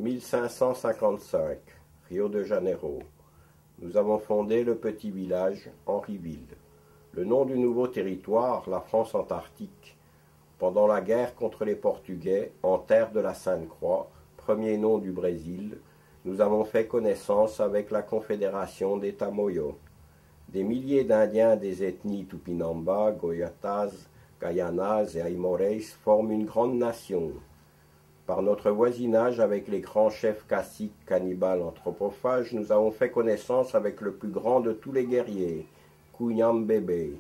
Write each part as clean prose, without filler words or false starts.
1555, Rio de Janeiro. Nous avons fondé le petit village Henryville. Le nom du nouveau territoire, la France antarctique. Pendant la guerre contre les Portugais, en terre de la Sainte-Croix, premier nom du Brésil, nous avons fait connaissance avec la Confédération des Tamoyos. Des milliers d'Indiens des ethnies Tupinamba, Goyatas, Guayanas et Aimores forment une grande nation. Par notre voisinage avec les grands chefs caciques cannibales anthropophages, nous avons fait connaissance avec le plus grand de tous les guerriers, Kunyambebe.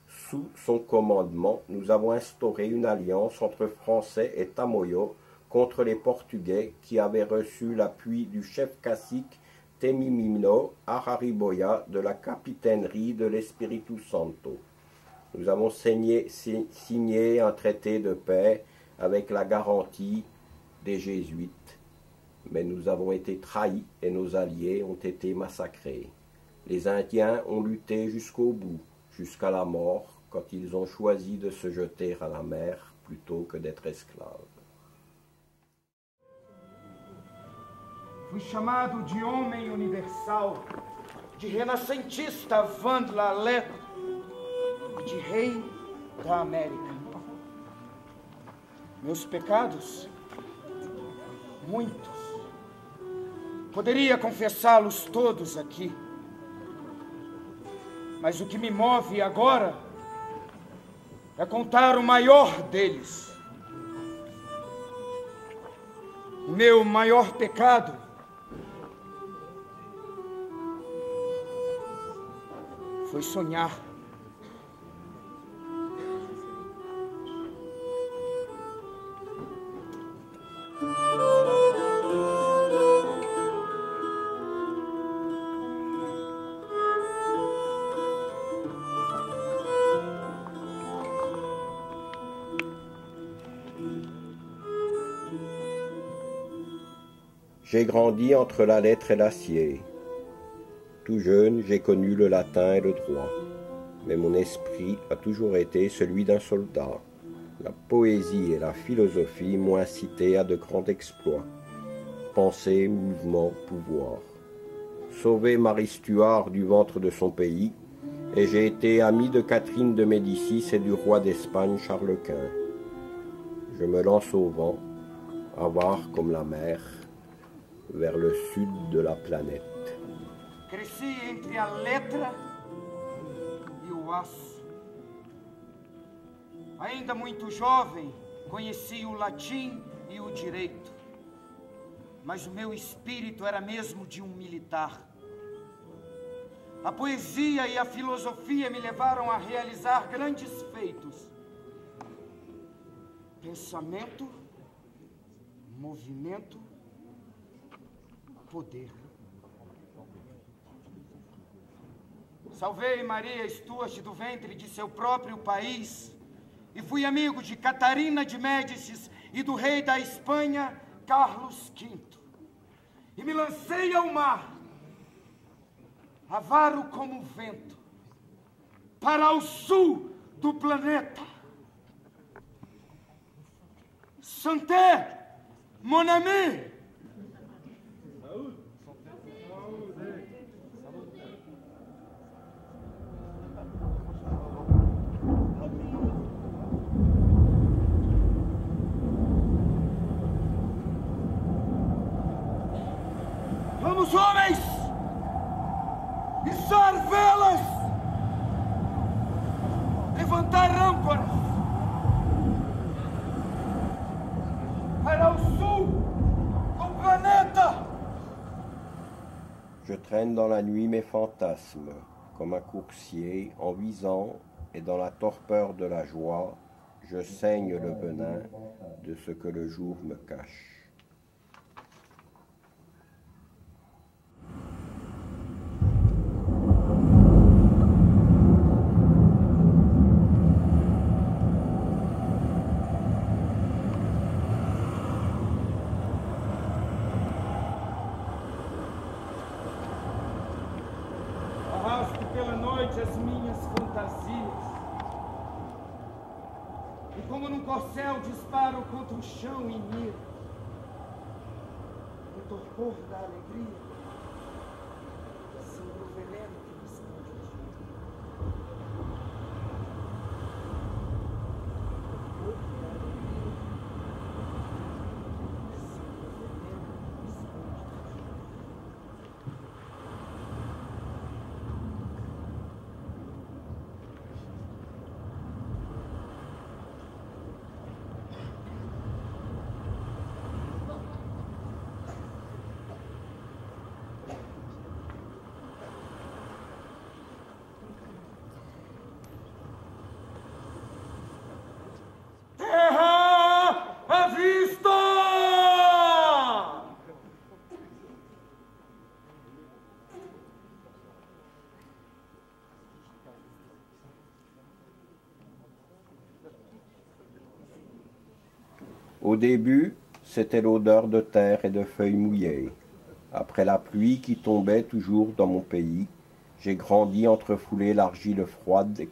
Sous son commandement, nous avons instauré une alliance entre Français et Tamoyos contre les Portugais qui avaient reçu l'appui du chef cacique Temimino Arariboya de la capitainerie de l'Espiritu Santo. Nous avons signé un traité de paix avec la garantie des Jésuites, mais nous avons été trahis et nos alliés ont été massacrés. Les Indiens ont lutté jusqu'au bout, jusqu'à la mort, quand ils ont choisi de se jeter à la mer plutôt que d'être esclaves. Fui chamado de homem universal, de renascentista vândula leto, de rei da América. Meus pecados, muitos. Poderia confessá-los todos aqui. Mas o que me move agora é contar o maior deles. O meu maior pecado foi sonhar. J'ai grandi entre la lettre et l'acier. Tout jeune, j'ai connu le latin et le droit. Mais mon esprit a toujours été celui d'un soldat. La poésie et la philosophie m'ont incité à de grands exploits. Pensée, mouvement, pouvoir. Sauvé Marie Stuart du ventre de son pays, et j'ai été ami de Catherine de Médicis et du roi d'Espagne Charles Quint. Je me lance au vent, avare comme la mer, vers le sud de la planète. Cresci entre a letra e o aço. Ainda muito jovem, conheci o latim e o direito. Mas o meu espírito era mesmo de um militar. A poesia e a filosofia me levaram a realizar grandes feitos. Pensamento, movimento, poder. Salvei Maria Stuart do ventre de seu próprio país e fui amigo de Catarina de Médicis e do rei da Espanha, Carlos V. E me lancei ao mar, avaro como o vento, para o sul do planeta. Santé, mon ami! Vamos, homens! Içar velas! Levantar âncoras! Para o sul do planeta! Je traîne dans la nuit mes fantasmes, comme un coursier en visant, et dans la torpeur de la joie, je saigne le venin de ce que le jour me cache. Arrasto pela noite as minhas fantasias. E como num corcel disparo contra o chão e miro. o povo da alegria sobre o veneno que nos esconde. O povo da alegria sobre o veneno que nos esconde. À vista! Au début, c'était l'odeur de terre et de feuilles mouillées. Après la pluie qui tombait toujours dans mon pays, j'ai grandi entre foulées l'argile froide et